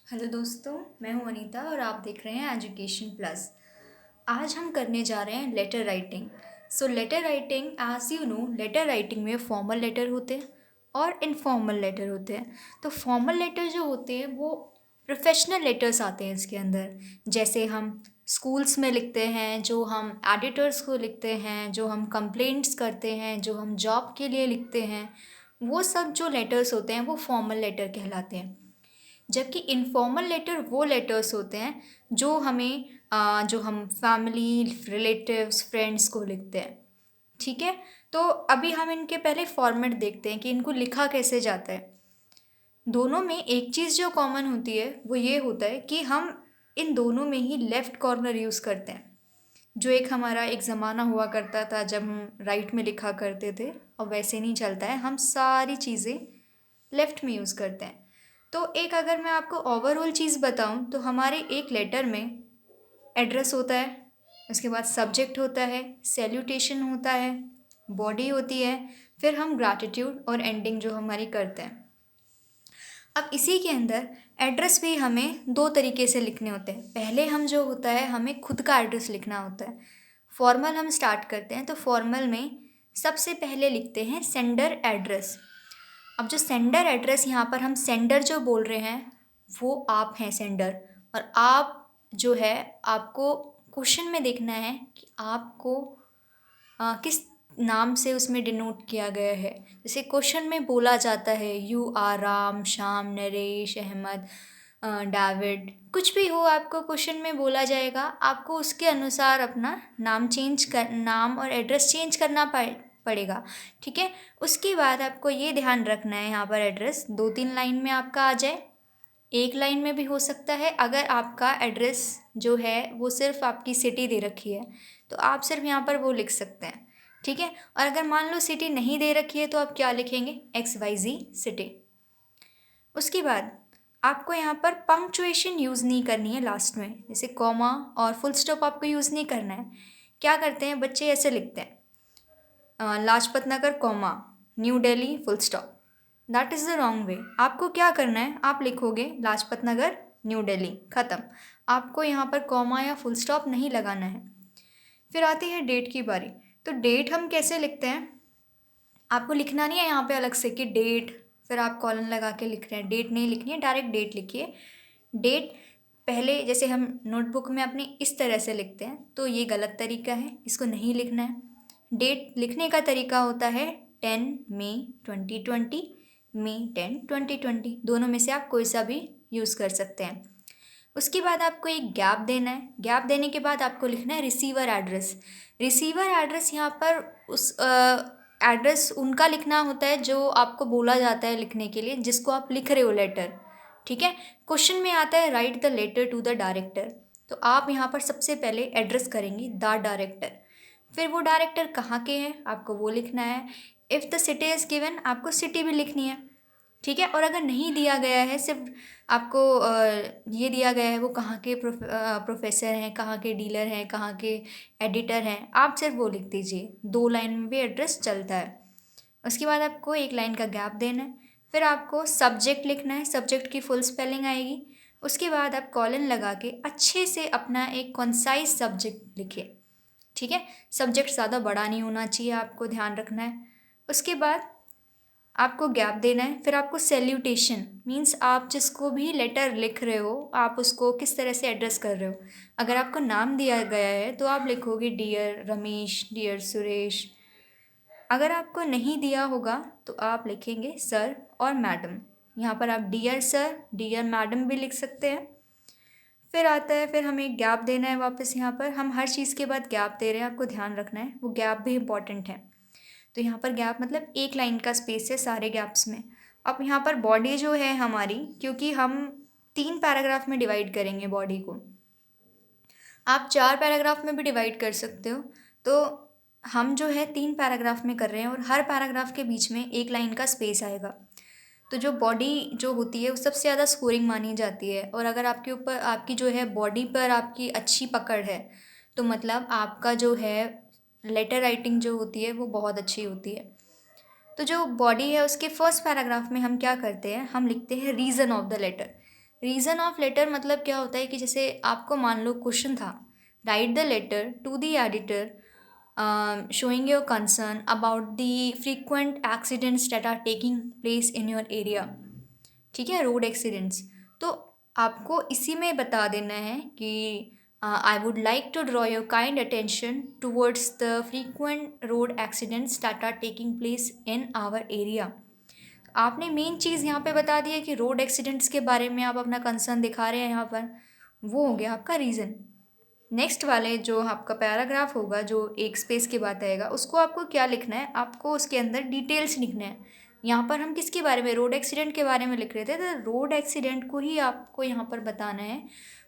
Hello दोस्तों, मैं हूं अनीता और आप देख रहे हैं एजुकेशन प्लस। आज हम करने जा रहे हैं letter writing. Letter writing, as you know, letter writing में फॉर्मल लेटर होते हैं और इनफॉर्मल लेटर होते हैं। तो फॉर्मल लेटर जो होते हैं वो प्रोफेशनल लेटर्स आते हैं इसके अंदर। जैसे हम स्कूल्स में लिखते हैं, जो हम एडिटर्स को लिखते हैं, जो हम कंप्लेंट्स करते हैं, जो हम जॉब के लिए लिखते हैं, वो सब जो लेटर्स होते हैं वो फॉर्मल लेटर कहलाते हैं। जबकि इनफॉर्मल लेटर वो लेटर्स होते हैं जो हमें जो हम फैमिली, रिलेटिव्स, फ्रेंड्स को लिखते हैं। ठीक है। तो अभी हम इनके पहले फॉर्मेट देखते हैं कि इनको लिखा कैसे जाता है। दोनों में एक चीज़ जो कॉमन होती है वो ये होता है कि हम इन दोनों में ही लेफ़्ट कॉर्नर यूज़ करते हैं। जो हमारा एक ज़माना हुआ करता था जब हम राइट में लिखा करते थे, और वैसे नहीं चलता है, हम सारी चीज़ें लेफ़्ट में यूज़ करते हैं। तो एक अगर मैं आपको ओवरऑल चीज़ बताऊं तो हमारे एक लेटर में एड्रेस होता है, उसके बाद सब्जेक्ट होता है, सैल्यूटेशन होता है, बॉडी होती है, फिर हम ग्रैटिट्यूड और एंडिंग जो हमारी करते हैं। अब इसी के अंदर एड्रेस भी हमें दो तरीके से लिखने होते हैं। पहले हम जो होता है हमें खुद का एड्रेस लिखना होता है। फॉर्मल हम स्टार्ट करते हैं तो फॉर्मल में सबसे पहले लिखते हैं सेंडर एड्रेस। अब जो सेंडर एड्रेस, यहाँ पर हम सेंडर जो बोल रहे हैं वो आप हैं सेंडर, और आप जो है आपको क्वेश्चन में देखना है कि आपको किस नाम से उसमें डिनोट किया गया है। जैसे क्वेश्चन में बोला जाता है you are Ram, Shyam, Naresh, Ahmed, David, कुछ भी हो आपको क्वेश्चन में बोला जाएगा, आपको उसके अनुसार अपना नाम और एड्रेस चेंज करना पड़ेगा। ठीक है। उसके बाद आपको ये ध्यान रखना है, यहाँ पर एड्रेस 2-3 लाइन में आपका आ जाए, एक लाइन में भी हो सकता है। अगर आपका एड्रेस जो है वो सिर्फ आपकी सिटी दे रखी है तो आप सिर्फ यहाँ पर वो लिख सकते हैं। ठीक है। और अगर मान लो सिटी नहीं दे रखी है तो आप क्या लिखेंगे, XYZ सिटी। उसके बाद आपको यहाँ पर पंक्चुएशन यूज़ नहीं करनी है लास्ट में, जैसे कॉमा और फुल स्टॉप आपको यूज़ नहीं करना है। क्या करते हैं बच्चे, ऐसे लिखते हैं Lajpat Nagar comma New Delhi full stop. That is the wrong way. आपको क्या करना है, आप लिखोगे लाजपत नगर न्यू दिल्ली, ख़त्म। आपको यहाँ पर कॉमा या फुल स्टॉप नहीं लगाना है। फिर आती है डेट की बारी। तो डेट हम कैसे लिखते हैं, आपको लिखना नहीं है यहाँ पे अलग से कि डेट फिर आप कॉलन लगा के लिख रहे हैं, डेट नहीं लिखनी है, डायरेक्ट डेट लिखिए। डेट पहले जैसे हम नोटबुक में अपने इस तरह से लिखते हैं तो ये गलत तरीका है, इसको नहीं लिखना है। डेट लिखने का तरीका होता है 10 मई 2020, May 10 2020, दोनों में से आप कोई सा भी यूज़ कर सकते हैं। उसके बाद आपको एक गैप देना है। गैप देने के बाद आपको लिखना है रिसीवर एड्रेस। रिसीवर एड्रेस यहाँ पर उस एड्रेस उनका लिखना होता है जो आपको बोला जाता है लिखने के लिए, जिसको आप लिख रहे हो लेटर। ठीक है। क्वेश्चन में आता है write the letter to the director, तो आप यहाँ पर सबसे पहले एड्रेस करेंगे द डायरेक्टर। फिर वो डायरेक्टर कहाँ के हैं आपको वो लिखना है। If the city is given, आपको सिटी भी लिखनी है। ठीक है। और अगर नहीं दिया गया है, सिर्फ आपको ये दिया गया है वो कहाँ के प्रोफेसर हैं, कहाँ के डीलर हैं, कहाँ के एडिटर हैं, आप सिर्फ वो लिख दीजिए। 2 लाइन में भी एड्रेस चलता है। उसके बाद आपको एक लाइन का गैप देना है। फिर आपको सब्जेक्ट लिखना है, सब्जेक्ट की फुल स्पेलिंग आएगी। उसके बाद आप कॉलन लगा के अच्छे से अपना एक कॉन्साइज सब्जेक्ट लिखिए। ठीक है। सब्जेक्ट ज़्यादा बड़ा नहीं होना चाहिए, आपको ध्यान रखना है। उसके बाद आपको गैप देना है। फिर आपको सैल्यूटेशन मीन्स आप जिसको भी लेटर लिख रहे हो आप उसको किस तरह से एड्रेस कर रहे हो। अगर आपको नाम दिया गया है तो आप लिखोगे डियर रमेश, डियर सुरेश। अगर आपको नहीं दिया होगा तो आप लिखेंगे सर और मैडम। यहाँ पर आप डियर सर, डियर मैडम भी लिख सकते हैं। फिर आता है, फिर हमें गैप देना है वापस। यहाँ पर हम हर चीज़ के बाद गैप दे रहे हैं, आपको ध्यान रखना है, वो गैप भी इम्पॉर्टेंट है। तो यहाँ पर गैप मतलब एक लाइन का स्पेस है सारे गैप्स में। अब यहाँ पर बॉडी जो है हमारी, क्योंकि हम 3 पैराग्राफ में डिवाइड करेंगे बॉडी को, आप 4 पैराग्राफ में भी डिवाइड कर सकते हो। तो हम जो है 3 पैराग्राफ में कर रहे हैं और हर पैराग्राफ के बीच में एक लाइन का स्पेस आएगा। तो जो बॉडी जो होती है वो सबसे ज़्यादा स्कोरिंग मानी जाती है, और अगर आपके ऊपर आपकी जो है बॉडी पर आपकी अच्छी पकड़ है तो मतलब आपका जो है लेटर राइटिंग जो होती है वो बहुत अच्छी होती है। तो जो बॉडी है उसके फर्स्ट पैराग्राफ में हम क्या करते हैं, हम लिखते हैं reason of the letter. Reason of letter मतलब क्या होता है कि जैसे आपको मान लो क्वेश्चन था, write the letter to the editor showing your concern about the frequent accidents that are taking place in your area. ठीक है, रोड एक्सीडेंट्स। तो आपको इसी में बता देना है कि I would like to draw your kind attention towards the frequent road accidents that are taking place in our area. आपने मेन चीज़ यहाँ पे बता दी है कि रोड एक्सीडेंट्स के बारे में आप अपना कंसर्न दिखा रहे हैं यहाँ पर, वो हो गया आपका रीज़न। नेक्स्ट वाले जो आपका पैराग्राफ होगा जो एक स्पेस के बाद आएगा, उसको आपको क्या लिखना है, आपको उसके अंदर डिटेल्स लिखना है। यहाँ पर हम किसके बारे में, रोड एक्सीडेंट के बारे में लिख रहे थे, तो रोड एक्सीडेंट को ही आपको यहाँ पर बताना है।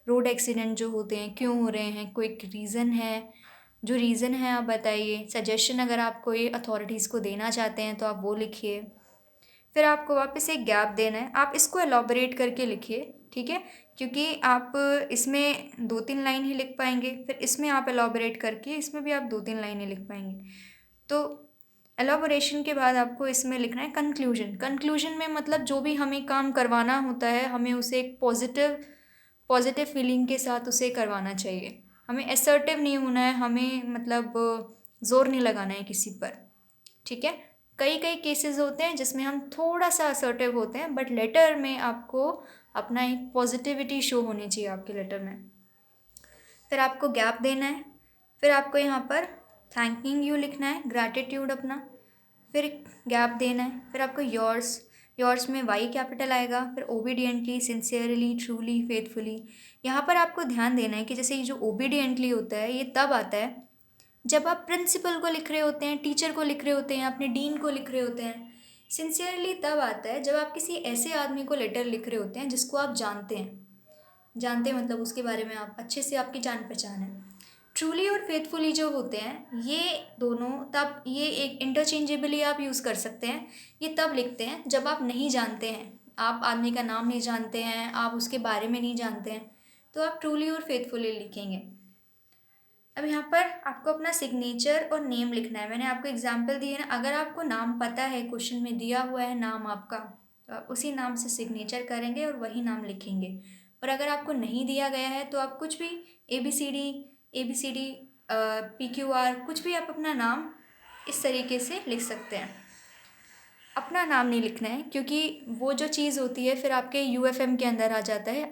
रोड एक्सीडेंट जो होते हैं क्यों हो रहे हैं, कोई रीज़न है, जो रीज़न है आप बताइए। सजेशन अगर आप कोई अथॉरिटीज़ को देना चाहते हैं तो आप वो लिखिए। फिर आपको वापस एक गैप देना है, आप इसको एलॉबरेट करके लिखिए, ठीक है, क्योंकि आप इसमें 2-3 लाइन ही लिख पाएंगे, फिर इसमें आप एलॉबरेट करके इसमें भी आप 2-3 लाइन ही लिख पाएंगे। तो एलॉबरेशन के बाद आपको इसमें लिखना है कंक्लूजन। कंक्लूजन में मतलब जो भी हमें काम करवाना होता है, हमें उसे एक पॉजिटिव फीलिंग के साथ उसे करवाना चाहिए। हमें असर्टिव नहीं होना है, हमें मतलब ज़ोर नहीं लगाना है किसी पर, ठीक है। कई केसेस होते हैं जिसमें हम थोड़ा सा असर्टिव होते हैं, बट लेटर में आपको अपना एक पॉजिटिविटी शो होनी चाहिए आपके लेटर में। फिर आपको गैप देना है, फिर आपको यहाँ पर थैंकिंग यू लिखना है, ग्रैटिट्यूड अपना, फिर गैप देना है, फिर आपको योर्स में वाई कैपिटल आएगा, फिर ओबीडियंटली, सिंसियरली, ट्रूली, फेथफुली। यहाँ पर आपको ध्यान देना है कि जैसे ये जो ओबीडियंटली होता है ये तब आता है जब आप प्रिंसिपल को लिख रहे होते हैं, टीचर को लिख रहे होते हैं, अपने डीन को लिख रहे होते हैं। सिंसियरली तब आता है जब आप किसी ऐसे आदमी को लेटर लिख रहे होते हैं जिसको आप जानते हैं मतलब उसके बारे में आप अच्छे से, आपकी जान पहचान है। ट्रूली और फेथफुली जो होते हैं ये दोनों तब, ये एक इंटरचेंजेबली आप यूज़ कर सकते हैं। ये तब लिखते हैं जब आप नहीं जानते हैं, आप आदमी का नाम नहीं जानते हैं, आप उसके बारे में नहीं जानते हैं, तो आप ट्रूली और फेथफुली लिखेंगे। अब यहाँ पर आपको अपना सिग्नेचर और नेम लिखना है। मैंने आपको एग्जाम्पल दिए ना, अगर आपको नाम पता है, क्वेश्चन में दिया हुआ है नाम आपका, तो आप उसी नाम से सिग्नेचर करेंगे और वही नाम लिखेंगे। और अगर आपको नहीं दिया गया है तो आप कुछ भी ABCD PQR कुछ भी आप अपना नाम इस तरीके से लिख सकते हैं। अपना नाम नहीं लिखना है क्योंकि वो जो चीज़ होती है फिर आपके UFM के अंदर आ जाता है,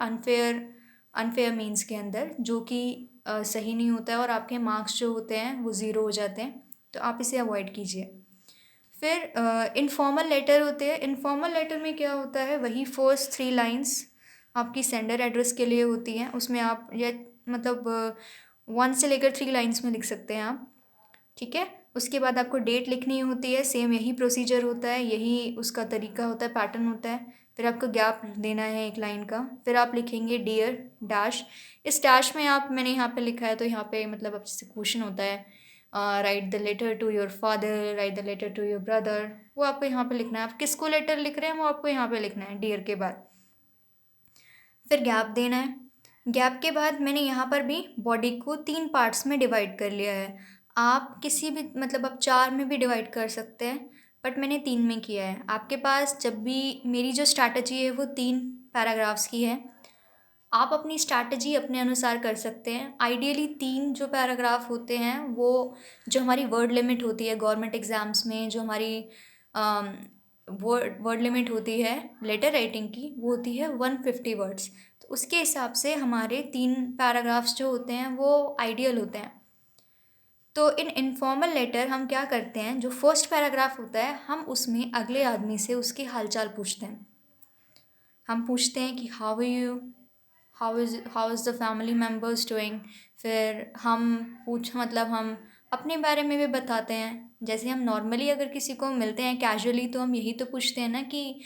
अनफेयर मीन्स के अंदर, जो कि सही नहीं होता है और आपके मार्क्स जो होते हैं वो ज़ीरो हो जाते हैं, तो आप इसे अवॉइड कीजिए। फिर इनफॉर्मल लेटर होते हैं। इनफॉर्मल लेटर में क्या होता है, वही फर्स्ट 3 लाइन्स आपकी सेंडर एड्रेस के लिए होती हैं। उसमें आप ये मतलब 1 से लेकर 3 लाइन्स में लिख सकते हैं आप, ठीक है। उसके बाद आपको डेट लिखनी होती है, सेम यही प्रोसीजर होता है, यही उसका तरीका होता है, पैटर्न होता है। फिर आपको गैप देना है 1 लाइन का, फिर आप लिखेंगे डियर डैश। इस डैश में आप, मैंने यहाँ पे लिखा है तो यहाँ पे मतलब अब जैसे क्वेश्चन होता है write the letter to your father, write the letter to your brother, वो आपको यहाँ पे लिखना है। आप किसको लेटर लिख रहे हैं वो आपको यहाँ पे लिखना है डियर के बाद। फिर गैप देना है। गैप के बाद मैंने यहाँ पर भी बॉडी को 3 पार्ट्स में डिवाइड कर लिया है। आप किसी भी मतलब आप 4 में भी डिवाइड कर सकते हैं, बट मैंने 3 में किया है। आपके पास जब भी, मेरी जो स्ट्रैटेजी है वो 3 पैराग्राफ्स की है, आप अपनी स्ट्रैटेजी अपने अनुसार कर सकते हैं। आइडियली 3 जो पैराग्राफ होते हैं वो, जो हमारी वर्ड लिमिट होती है गवर्नमेंट एग्ज़ाम्स में, जो हमारी वर्ड लिमिट होती है लेटर राइटिंग की, वो होती है 150 वर्ड्स। तो उसके हिसाब से हमारे 3 पैराग्राफ्स जो होते हैं वो आइडियल होते हैं। तो इन इनफॉर्मल लेटर हम क्या करते हैं, जो फर्स्ट पैराग्राफ होता है हम उसमें अगले आदमी से उसकी हालचाल पूछते हैं। हम पूछते हैं कि how are you, how is the family members doing. फिर हम अपने बारे में भी बताते हैं। जैसे हम नॉर्मली अगर किसी को मिलते हैं कैजुअली तो हम यही तो पूछते हैं ना कि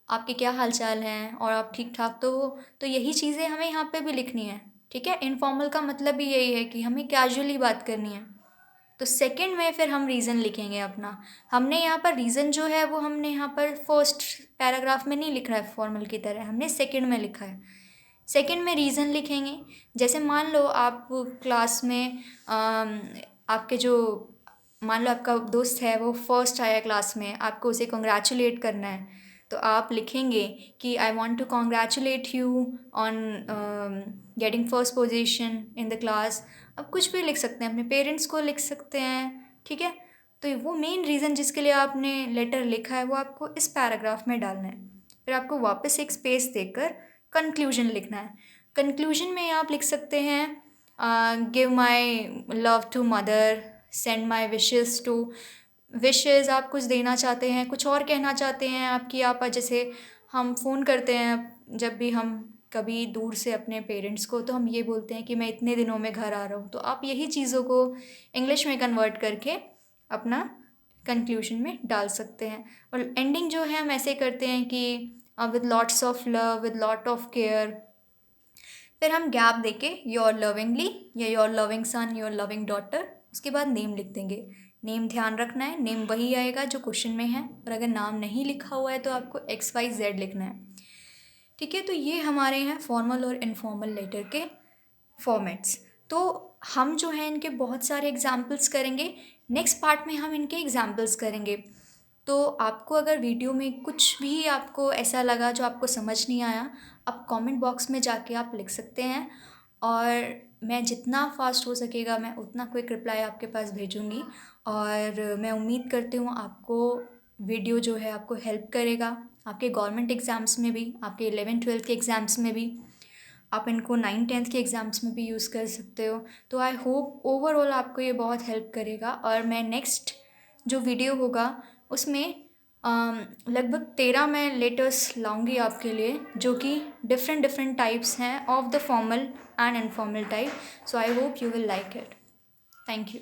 आपके क्या हाल चाल हैं और आप ठीक ठाक तो हो। तो यही चीज़ें हमें यहाँ पे भी लिखनी है, ठीक है। इनफॉर्मल का मतलब भी यही है कि हमें कैजुअली बात करनी है। तो सेकंड में फिर हम रीज़न लिखेंगे अपना। हमने यहाँ पर रीज़न जो है वो हमने यहाँ पर फर्स्ट पैराग्राफ में नहीं लिख रहा है फॉर्मल की तरह, हमने सेकंड में लिखा है। सेकंड में रीज़न लिखेंगे। जैसे मान लो आप क्लास में आपके जो, मान लो आपका दोस्त है वो फर्स्ट आया क्लास में, आपको उसे कंग्रेचुलेट करना है, तो आप लिखेंगे कि I want to congratulate you on getting first position in the class. अब कुछ भी लिख सकते हैं, अपने पेरेंट्स को लिख सकते हैं, ठीक है। तो वो मेन रीज़न जिसके लिए आपने लेटर लिखा है वो आपको इस पैराग्राफ में डालना है। फिर आपको वापस एक स्पेस देकर कंक्लूजन लिखना है। कंक्लूजन में आप लिख सकते हैं give my love to mother, send my wishes to, wishes आप कुछ देना चाहते हैं, कुछ और कहना चाहते हैं आपकी आप, जैसे हम फ़ोन करते हैं जब भी हम कभी दूर से अपने पेरेंट्स को, तो हम ये बोलते हैं कि मैं इतने दिनों में घर आ रहा हूँ। तो आप यही चीज़ों को इंग्लिश में कन्वर्ट करके अपना कंक्लूजन में डाल सकते हैं। और एंडिंग जो है हम ऐसे करते हैं कि with lots of love, with lot of care. फिर हम गैप देके योर लविंगली या your loving son, your loving daughter, उसके बाद नेम लिख देंगे। नेम ध्यान रखना है, नेम वही आएगा जो क्वेश्चन में है, और अगर नाम नहीं लिखा हुआ है तो आपको XYZ लिखना है, ठीक है। तो ये हमारे हैं फॉर्मल और इनफॉर्मल लेटर के फॉर्मेट्स। तो हम जो हैं इनके बहुत सारे एग्जाम्पल्स करेंगे। नेक्स्ट पार्ट में हम इनके एग्जाम्पल्स करेंगे। तो आपको अगर वीडियो में कुछ भी आपको ऐसा लगा जो आपको समझ नहीं आया, आप कमेंट बॉक्स में जाके आप लिख सकते हैं, और मैं जितना फास्ट हो सकेगा मैं उतना क्विक रिप्लाई आपके पास भेजूँगी। और मैं उम्मीद करती हूँ आपको वीडियो जो है आपको हेल्प करेगा आपके गवर्नमेंट एग्ज़ाम्स में भी, आपके 11th-12th के एग्ज़ाम्स में भी, आप इनको 9th-10th के एग्ज़ाम्स में भी यूज़ कर सकते हो। तो आई होप ओवरऑल आपको ये बहुत हेल्प करेगा। और मैं नेक्स्ट जो वीडियो होगा उसमें लगभग 13 मैं लेटर्स लाऊंगी आपके लिए, जो कि डिफरेंट डिफरेंट टाइप्स हैं of the formal and informal type. So I hope you will like it. Thank you.